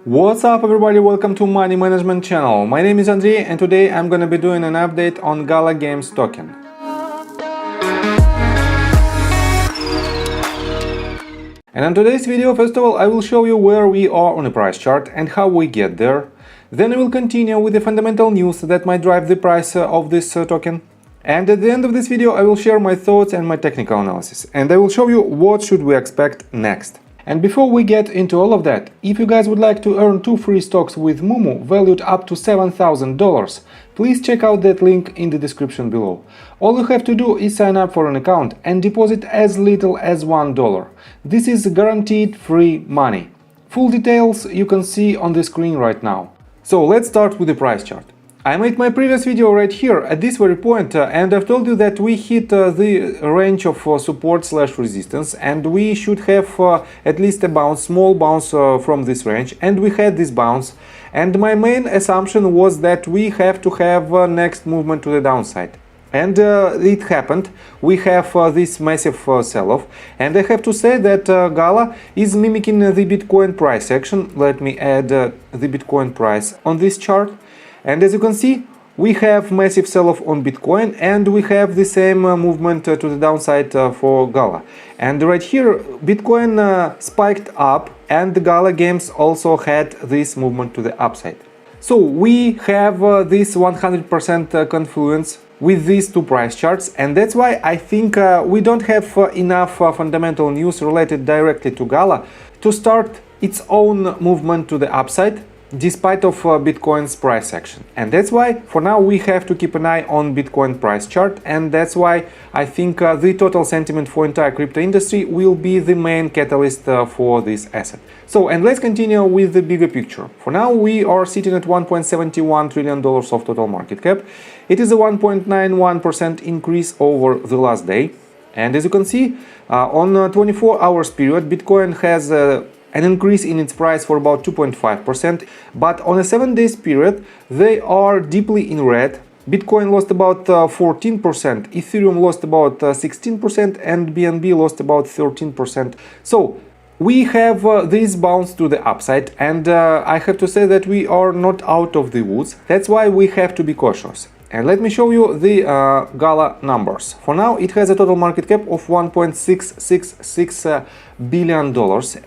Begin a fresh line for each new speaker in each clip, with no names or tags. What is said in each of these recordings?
What's up everybody, welcome to Money Management channel. My name is Andrei and today I'm gonna be doing an update on Gala Games token. And in today's video, first of all, I will show you where we are on the price chart and how we get there. Then I will continue with the fundamental news that might drive the price of this token. And at the end of this video, I will share my thoughts and my technical analysis. And I will show you what should we expect next. And before we get into all of that, if you guys would like to earn 2 free stocks with Moomoo valued up to $7,000, please check out that link in the description below. All you have to do is sign up for an account and deposit as little as $1. This is guaranteed free money. Full details you can see on the screen right now. So let's start with the price chart. I made my previous video right here at this very point and I've told you that we hit the range of support/resistance and we should have at least a bounce, small bounce from this range, and we had this bounce, and my main assumption was that we have to have next movement to the downside. And it happened. We have this massive sell-off, and I have to say that Gala is mimicking the Bitcoin price action. Let me add the Bitcoin price on this chart. And as you can see, we have massive sell-off on Bitcoin and we have the same movement to the downside for Gala. And right here, Bitcoin spiked up and the Gala Games also had this movement to the upside. So we have this 100% confluence with these two price charts, and that's why I think we don't have enough fundamental news related directly to Gala to start its own movement to the upside, despite of Bitcoin's price action. And that's why for now we have to keep an eye on Bitcoin price chart, and that's why I think the total sentiment for entire crypto industry will be the main catalyst for this asset. So, and let's continue with the bigger picture. For now we are sitting at $1.71 trillion of total market cap. It is a 1.91% increase over the last day, and as you can see on a 24 hours period, Bitcoin has an increase in its price for about 2.5%, but on a 7 days period they are deeply in red. Bitcoin lost about 14%, Ethereum lost about 16%, and BNB lost about 13%. So we have this bounce to the upside, and I have to say that we are not out of the woods. That's why we have to be cautious. And let me show you the Gala numbers. For now, it has a total market cap of $1.666 billion,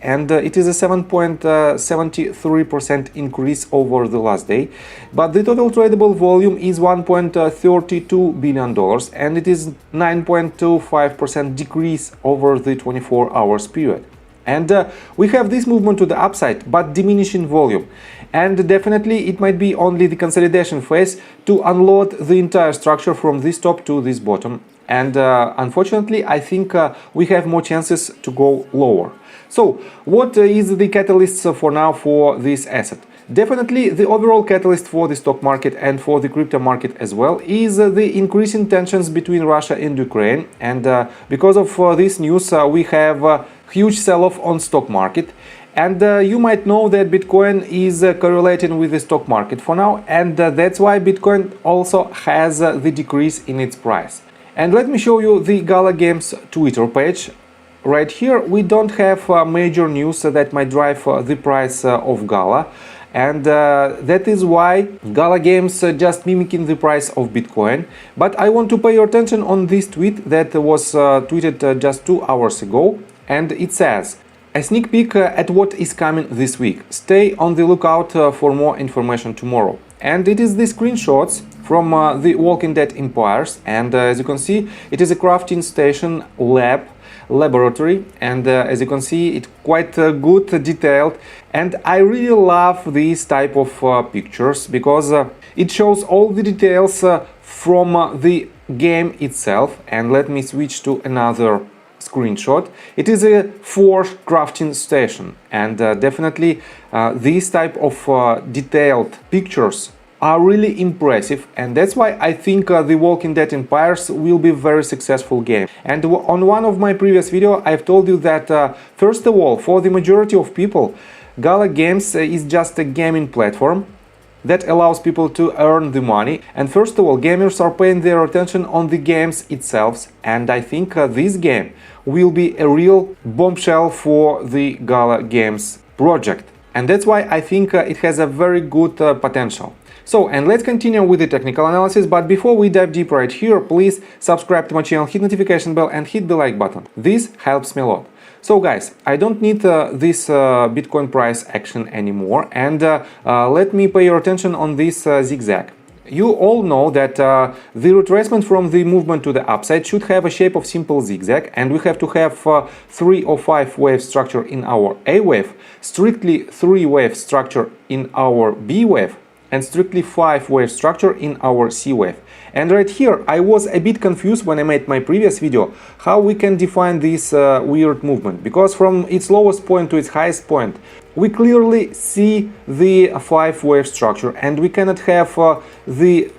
and it is a 7.73% increase over the last day. But the total tradable volume is $1.32 billion, and it is 9.25% decrease over the 24 hours period. And we have this movement to the upside, but diminishing volume. And definitely it might be only the consolidation phase to unload the entire structure from this top to this bottom. And unfortunately, I think we have more chances to go lower. So what is the catalyst for now for this asset? Definitely the overall catalyst for the stock market and for the crypto market as well is the increasing tensions between Russia and Ukraine. And because of this news, we have huge sell-off on stock market. And you might know that Bitcoin is correlating with the stock market for now, and that's why Bitcoin also has the decrease in its price. And let me show you the Gala Games Twitter page. Right here we don't have major news that might drive the price of Gala, and that is why Gala Games just mimicking the price of Bitcoin. But I want to pay your attention on this tweet that was tweeted just 2 hours ago, and it says: a sneak peek at what is coming this week. Stay on the lookout for more information tomorrow. And it is the screenshots from the Walking Dead Empires, and as you can see, it is a crafting station laboratory, and as you can see, it's quite good, detailed, and I really love these type of pictures because it shows all the details from the game itself. And let me switch to another screenshot. It is a forge crafting station, and definitely these type of detailed pictures are really impressive, and that's why I think the Walking Dead Empires will be a very successful game. And on one of my previous videos I've told you that first of all, for the majority of people, Gala Games is just a gaming platform that allows people to earn the money. And first of all, gamers are paying their attention on the games itself, and I think this game will be a real bombshell for the Gala Games project. And that's why I think it has a very good potential. So, and let's continue with the technical analysis, but before we dive deep right here, please subscribe to my channel, hit notification bell and hit the like button. This helps me a lot. So guys, I don't need this Bitcoin price action anymore, and let me pay your attention on this zigzag. You all know that the retracement from the movement to the upside should have a shape of simple zigzag, and we have to have 3 or 5 wave structure in our A wave, strictly 3 wave structure in our B wave, and strictly 5 wave structure in our C wave. And right here I was a bit confused when I made my previous video how we can define this weird movement, because from its lowest point to its highest point we clearly see the 5 wave structure, and we cannot have the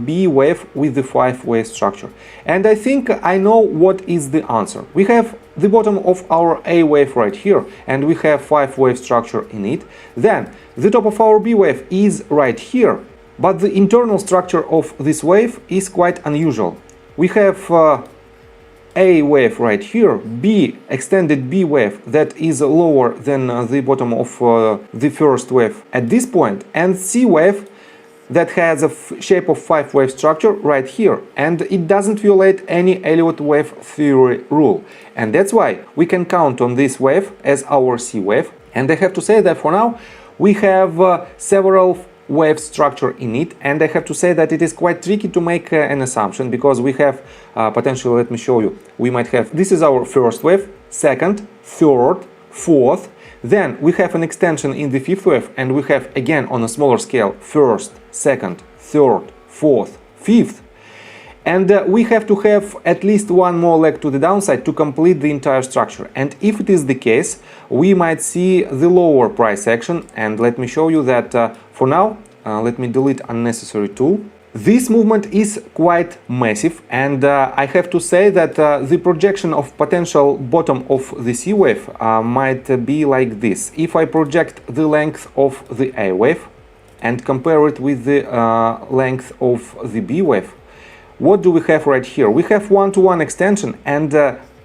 B wave with the 5 wave structure. And I think I know what is the answer. We have the bottom of our A wave right here, and we have 5 wave structure in it. Then the top of our B wave is right here, but the internal structure of this wave is quite unusual. We have A wave right here, B extended B wave that is lower than the bottom of the first wave at this point, and C wave that has a shape of 5 wave structure right here, and it doesn't violate any Elliott wave theory rule, and that's why we can count on this wave as our C wave. And I have to say that for now we have several wave structure in it, and I have to say that it is quite tricky to make an assumption, because we have potentially, let me show you, we might have, this is our first wave, second, third, fourth, then we have an extension in the fifth wave, and we have again on a smaller scale first, second, third, fourth, fifth, and we have to have at least one more leg to the downside to complete the entire structure. And if it is the case, we might see the lower price action, and let me show you that for now, let me delete unnecessary tool. This movement is quite massive, and I have to say that the projection of potential bottom of the C wave might be like this. If I project the length of the A wave and compare it with the length of the B wave, what do we have right here? We have one-to-one extension, and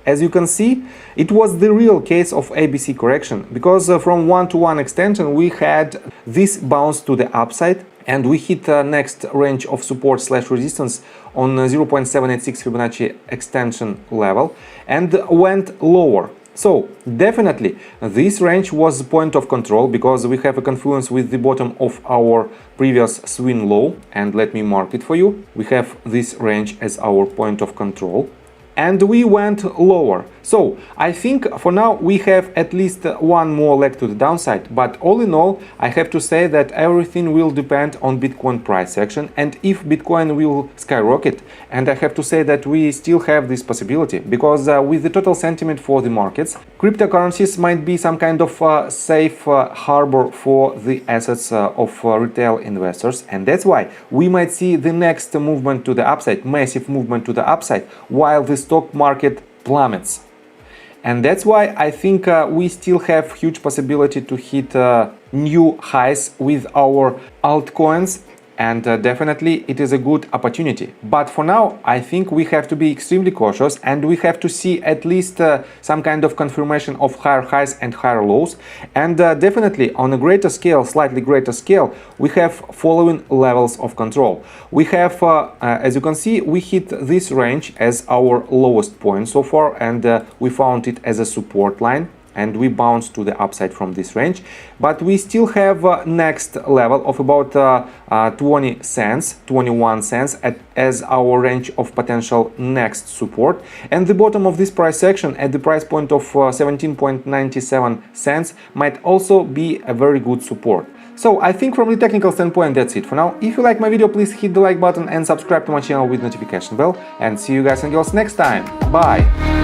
as you can see, it was the real case of ABC correction, because from one-to-one extension we had this bounce to the upside, and we hit the next range of support slash resistance on 0.786 Fibonacci extension level and went lower. So definitely this range was point of control, because we have a confluence with the bottom of our previous swing low, and let me mark it for you. We have this range as our point of control, and we went lower. So I think for now we have at least one more leg to the downside, but all in all I have to say that everything will depend on Bitcoin price action, and if Bitcoin will skyrocket. And I have to say that we still have this possibility, because with the total sentiment for the markets, cryptocurrencies might be some kind of safe harbor for the assets of retail investors, and that's why we might see the next movement to the upside, massive movement to the upside, while the stock market plummets. And that's why I think we still have huge possibility to hit new highs with our altcoins, and definitely it is a good opportunity. But for now I think we have to be extremely cautious, and we have to see at least some kind of confirmation of higher highs and higher lows. And definitely on a greater scale, slightly greater scale, we have following levels of control. We have as you can see, we hit this range as our lowest point so far, and we found it as a support line, and we bounce to the upside from this range. But we still have next level of about 20 cents, 21 cents as our range of potential next support, and the bottom of this price action at the price point of 17.97 cents might also be a very good support. So I think from the technical standpoint that's it for now. If you like my video, please hit the like button and subscribe to my channel with notification bell, and see you guys and girls next time. Bye!